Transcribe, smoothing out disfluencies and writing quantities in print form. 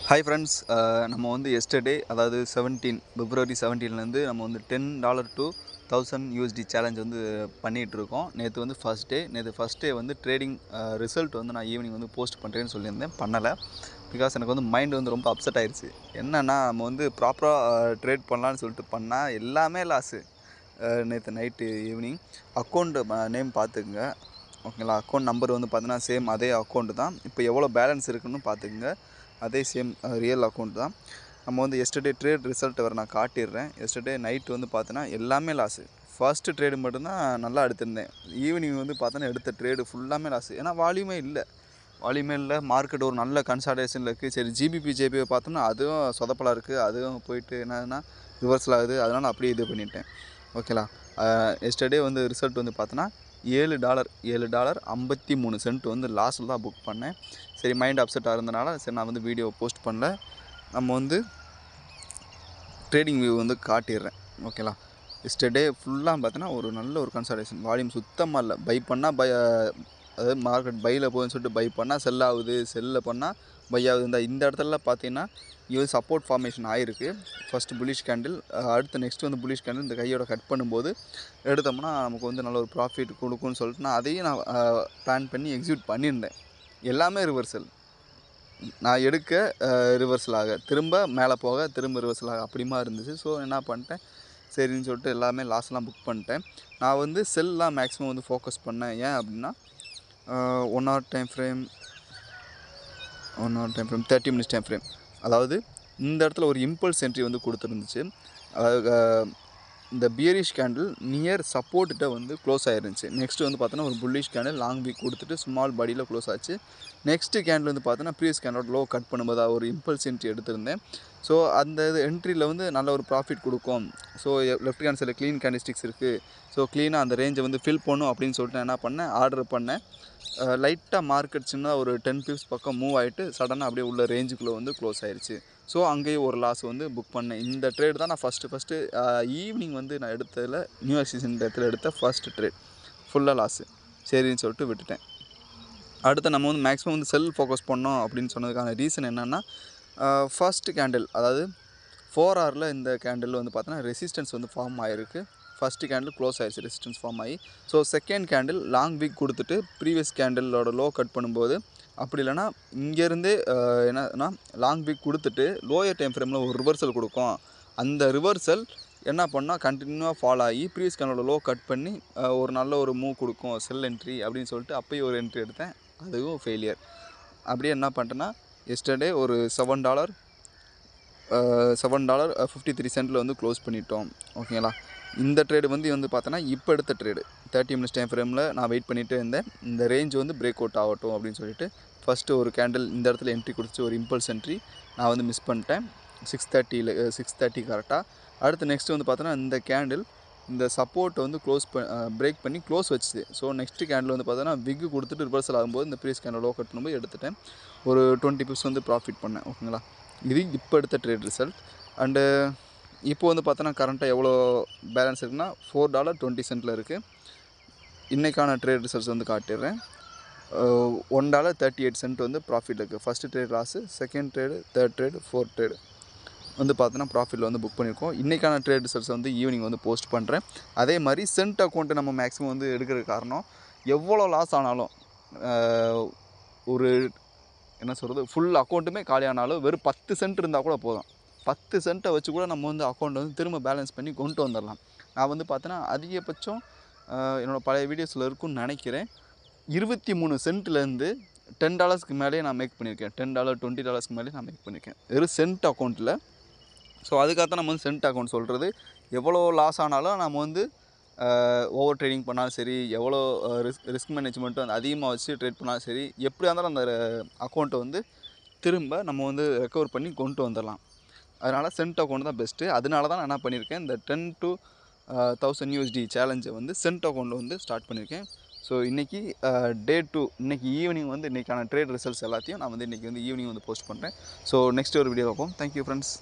Hi friends, நம்ம வந்து yesterday அதாவது February 17 நம்ம வந்து $10 to 1000 USD சேலஞ்ச் வந்து பண்ணிகிட்ருக்கோம். நேற்று வந்து ஃபஸ்ட் டே வந்து ட்ரேடிங் ரிசல்ட் வந்து நான் ஈவினிங் வந்து போஸ்ட் பண்ணுறேன்னு சொல்லியிருந்தேன், பண்ணலை. பிகாஸ் எனக்கு வந்து மைண்டு வந்து ரொம்ப அப்செட் ஆயிடுச்சு. என்னென்னா, நம்ம வந்து ப்ராப்பராக ட்ரேட் பண்ணலான்னு சொல்லிட்டு பண்ணால் எல்லாமே லாஸு. நேற்று நைட்டு ஈவினிங் அக்கௌண்ட் நேம் பார்த்துக்குங்க, ஓகேங்களா. அக்கௌண்ட் நம்பர் வந்து பார்த்தீங்கன்னா சேம் அதே அக்கௌண்ட்டு தான். இப்போ எவ்வளோ பேலன்ஸ் இருக்குன்னு பார்த்துக்குங்க, அதே சேம் ரியல் அக்கௌண்ட் தான். நம்ம வந்து எஸ்டர்டே ட்ரேட் ரிசல்ட் வர நான் காட்டிடுறேன். எஸ்டர்டே நைட் வந்து பார்த்தோன்னா எல்லாமே லாஸு. ஃபர்ஸ்ட்டு ட்ரேடு மட்டும்தான் நல்லா எடுத்திருந்தேன். ஈவினிங் வந்து பார்த்தோன்னா எடுத்த ட்ரேடு ஃபுல்லாமே லாஸு. ஏன்னா வால்யூமே இல்லை, மார்க்கெட் ஒரு நல்ல கன்சால்டேஷனில் இருக்குது. சரி, ஜேபிஐ பார்த்தோம்னா அதுவும் சொதப்பலாக இருக்குது. அதுவும் போயிட்டு என்னன்னா ரிவர்ஸில் ஆகுது. அதனால் அப்படியே இது பண்ணிட்டேன், ஓகேலா. எஸ்டர்டே வந்து ரிசல்ட் வந்து பார்த்தோன்னா $7.53 வந்து லாஸில் தான் புக் பண்ணேன். சரி, மைண்ட் அப்செட்டாக இருந்தனால சரி நான் வந்து வீடியோ போஸ்ட் பண்ணல. நம்ம வந்து ட்ரேடிங் வியூ வந்து காட்டிடுறேன், ஓகேலா. எஸ்டர்டே ஃபுல்லாக பார்த்தீங்கன்னா ஒரு நல்ல ஒரு கன்சல்டேஷன், வால்யூம் சுத்தமாக இல்லை. பை பண்ணால் அதாவது மார்க்கெட் பையில் போகுதுன்னு சொல்லிட்டு பை பண்ணால் செல் ஆகுது, செல்லில் பண்ணால் பை ஆகுது. இந்த இடத்துல பார்த்தீங்கன்னா இது வந்து சப்போர்ட் ஃபார்மேஷன் ஆகிருக்கு. ஃபஸ்ட்டு புல்லிஷ் கேண்டில், அடுத்து நெக்ஸ்ட் வந்து புல்லிஷ் கேண்டில். இந்த கையோட கட் பண்ணும்போது எடுத்தோம்னா நமக்கு வந்து நல்ல ஒரு ப்ராஃபிட் கொடுக்கும்னு சொல்லிட்டு நான் அதையும் பிளான் பண்ணி எக்ஸிக்யூட் பண்ணியிருந்தேன். எல்லாமே ரிவர்சல். நான் எடுக்க ரிவர்சலாக, திரும்ப மேலே போக, திரும்ப ரிவர்சலாக அப்படிமா இருந்துச்சு. ஸோ என்ன பண்ணிட்டேன், சரின்னு சொல்லிட்டு எல்லாமே லாஸ்லாம் புக் பண்ணிட்டேன். நான் வந்து செல்லாம் மேக்ஸிமம் வந்து ஃபோக்கஸ் பண்ணேன். ஏன் அப்படின்னா 1 hour time frame, 30 minutes time frame. அதாவது இந்த இடத்துல ஒரு இம்பல்ஸ் என்ட்ரி வந்து கொடுத்துருந்துச்சு. அதாவது இந்த பியரிஷ் கேண்டில் நியர் சப்போர்ட்டிட்ட வந்து க்ளோஸ் ஆகிருந்துச்சு. நெக்ஸ்ட்டு வந்து பார்த்தோன்னா ஒரு புல்லிஷ் கேண்டில் லாங் வீக் கொடுத்துட்டு ஸ்மால் பாடியில் க்ளோஸ் ஆச்சு. நெக்ஸ்ட்டு கேண்டில் வந்து பார்த்தோன்னா ப்ரீவியஸ் கேண்டோட லோ கட் பண்ணும்போது ஒரு இம்பல்ஸ் என்ட்ரி எடுத்திருந்தேன். ஸோ அந்த இது என்ட்ரியில் வந்து நல்ல ஒரு ப்ராஃபிட் கொடுக்கும். ஸோ லெஃப்ட் ஹேண்ட் சைடில் க்ளீன் கேண்டிஸ்டிக்ஸ் இருக்குது. ஸோ க்ளீனாக அந்த ரேஞ்சை வந்து ஃபில் பண்ணும் அப்படின்னு சொல்லிட்டு நான் என்ன பண்ணேன், ஆர்டர் பண்ணேன். லைட்டாக மார்க்கெட் சின்னதாக ஒரு 10 பிப்ஸ் பக்கம் மூவ் ஆகிட்டு சடனாக அப்படியே உள்ள ரேஞ்சுக்குள்ளே வந்து க்ளோஸ் ஆயிடுச்சு. ஸோ அங்கேயும் ஒரு லாஸ் வந்து புக் பண்ணேன். இந்த ட்ரேட் தான் நான் ஃபஸ்ட்டு ஈவினிங் வந்து நான் எடுத்ததில் நியூ இயர் சீசன் இடத்துல எடுத்த ஃபஸ்ட்டு ட்ரேட். ஃபுல்லாக லாஸு. சரின்னு சொல்லிட்டு விட்டுட்டேன். அடுத்து நம்ம வந்து மேக்ஸிமம் வந்து செல் ஃபோக்கஸ் பண்ணோம் அப்படின்னு சொன்னதுக்கான ரீசன் என்னென்னா, ஃபஸ்ட்டு கேண்டில் அதாவது 4 hourல இந்த கேண்டில் வந்து பார்த்தோன்னா ரெசிஸ்டன்ஸ் வந்து ஃபார்ம் ஆகிருக்கு. ஃபஸ்ட்டு கேண்டில் க்ளோஸ் ஆகிடுச்சு, ரெசிஸ்டன்ஸ் ஃபார்ம் ஆகி. So second candle long week கொடுத்துட்டு ப்ரீவியஸ் கேண்டிலோட லோ கட் பண்ணும்போது, அப்படி இல்லைனா இங்கேருந்தே என்னன்னா லாங் வீக் கொடுத்துட்டு லோயர் டைம் ஃப்ரேமில் ஒரு ரிவர்சல் கொடுக்கும். அந்த ரிவர்சல் என்ன பண்ணால் கண்டினியூவாக ஃபாலோ ஆகி ப்ரீவியஸ் கேண்டலோட லோ கட் பண்ணி ஒரு நல்ல ஒரு மூவ் கொடுக்கும், செல் என்ட்ரி அப்படின்னு சொல்லிட்டு அப்போயும் ஒரு என்ட்ரி எடுத்தேன். அதுவும் ஃபெயிலியர். அப்படியே என்ன பண்ணிட்டேன்னா, எஸ்டர்டே ஒரு $7.53 வந்து க்ளோஸ் பண்ணிட்டோம், ஓகேங்களா. இந்த ட்ரேடு வந்து பார்த்தோன்னா இப்போ எடுத்த ட்ரேடு 30 minutes டைம் ஃப்ரேமில் நான் வெயிட் பண்ணிகிட்டே இருந்தேன். இந்த ரேஞ்ச் வந்து பிரேக் அவுட் ஆகட்டும் அப்படின்னு சொல்லிட்டு ஃபஸ்ட்டு ஒரு கேண்டில் இந்த இடத்துல என்ட்ரி கொடுத்துச்சு, ஒரு இம்பல்ஸ் என்ட்ரி. நான் வந்து மிஸ் பண்ணிட்டேன் 6:30 கரெக்டாக. அடுத்து நெக்ஸ்ட் வந்து பார்த்தோன்னா இந்த கேண்டில் இந்த சப்போர்ட்டை வந்து பிரேக் பண்ணி க்ளோஸ் வச்சுது. ஸோ நெக்ஸ்ட்டு கேண்டில் வந்து பார்த்தோன்னா விக்கு கொடுத்துட்டு ரிவர்சல் ஆகும்போது இந்த ப்ரீவியஸ் கேண்டில் லோ கட் பண்ணும்போது எடுத்துட்டேன். ஒரு 20 பிப்ஸ் வந்து ப்ராஃபிட் பண்ணேன், ஓகேங்களா. இது இப்போ எடுத்த ட்ரேட் ரிசல்ட். அண்டு இப்போ வந்து பார்த்தோன்னா கரண்ட்டாக எவ்வளோ பேலன்ஸ் இருக்குன்னா $4.20 இருக்குது. இன்றைக்கான ட்ரேட் ரிசல்ட்ஸ் வந்து காட்டிடுறேன். $1.38 வந்து ப்ராஃபிட் இருக்குது. First trade loss, second trade, third trade, fourth trade வந்து பார்த்தோன்னா ப்ராஃபிட்டில் வந்து புக் பண்ணியிருக்கோம். இன்றைக்கான ட்ரேட் ரிசல்ட்ஸ் வந்து ஈவினிங் வந்து போஸ்ட் பண்ணுறேன். அதே மாதிரி சென்ட் அக்கௌண்ட்டு நம்ம மேக்ஸிமம் வந்து எடுக்கிறதுக்கு காரணம், எவ்வளோ லாஸ் ஆனாலும் ஒரு என்ன சொல்கிறது, ஃபுல் அக்கௌண்ட்டுமே காலியானாலும் வெறும் 10 சென்ட் இருந்தால் கூட போதும். 10 சென்ட்டை வச்சு கூட நம்ம வந்து அக்கௌண்ட்டை வந்து திரும்ப பேலன்ஸ் பண்ணி கொண்டு வந்துடலாம். நான் வந்து பார்த்தோன்னா அதிகபட்சம் என்னோடய பழைய வீடியோஸில் இருக்குன்னு நினைக்கிறேன், 23 சென்ட்லேருந்து $10 மேலேயே நான் மேக் பண்ணியிருக்கேன். $10 $20 மேலேயே நான் மேக் பண்ணியிருக்கேன், வெறும் சென்ட் அக்கௌண்ட்டில். ஸோ அதுக்காகத்தான் நம்ம வந்து சென்ட் அக்கௌண்ட் சொல்கிறது. எவ்வளோ லாஸ் ஆனாலும் நம்ம வந்து ஓவர் ட்ரேடிங் பண்ணாலும் சரி, எவ்வளோ ரிஸ்க் மேனேஜ்மெண்ட்டும் வந்து அதிகமாக வச்சு ட்ரேட் பண்ணாலும் சரி, எப்படியா இருந்தாலும் அந்த அக்கௌண்ட்டை வந்து திரும்ப நம்ம வந்து ரெக்கவர் பண்ணி கொண்டு வந்துடலாம். அதனால் சென்ட் அக்கௌண்ட் தான் பெஸ்ட்டு. அதனால தான் நான் என்ன பண்ணியிருக்கேன், இந்த 10 to 1000 USD சேலஞ்சை வந்து சென்ட் அக்கௌண்ட்டில் வந்து ஸ்டார்ட் பண்ணியிருக்கேன். ஸோ இன்றைக்கி டே 2, இன்றைக்கி ஈவினிங் வந்து இன்றைக்கான ட்ரேட் ரிசல்ட்ஸ் எல்லாத்தையும் நான் வந்து இன்றைக்கி வந்து ஈவினிங் வந்து போஸ்ட் பண்ணுறேன். ஸோ நெக்ஸ்ட் ஒரு வீடியோ பார்ப்போம். Thank you friends.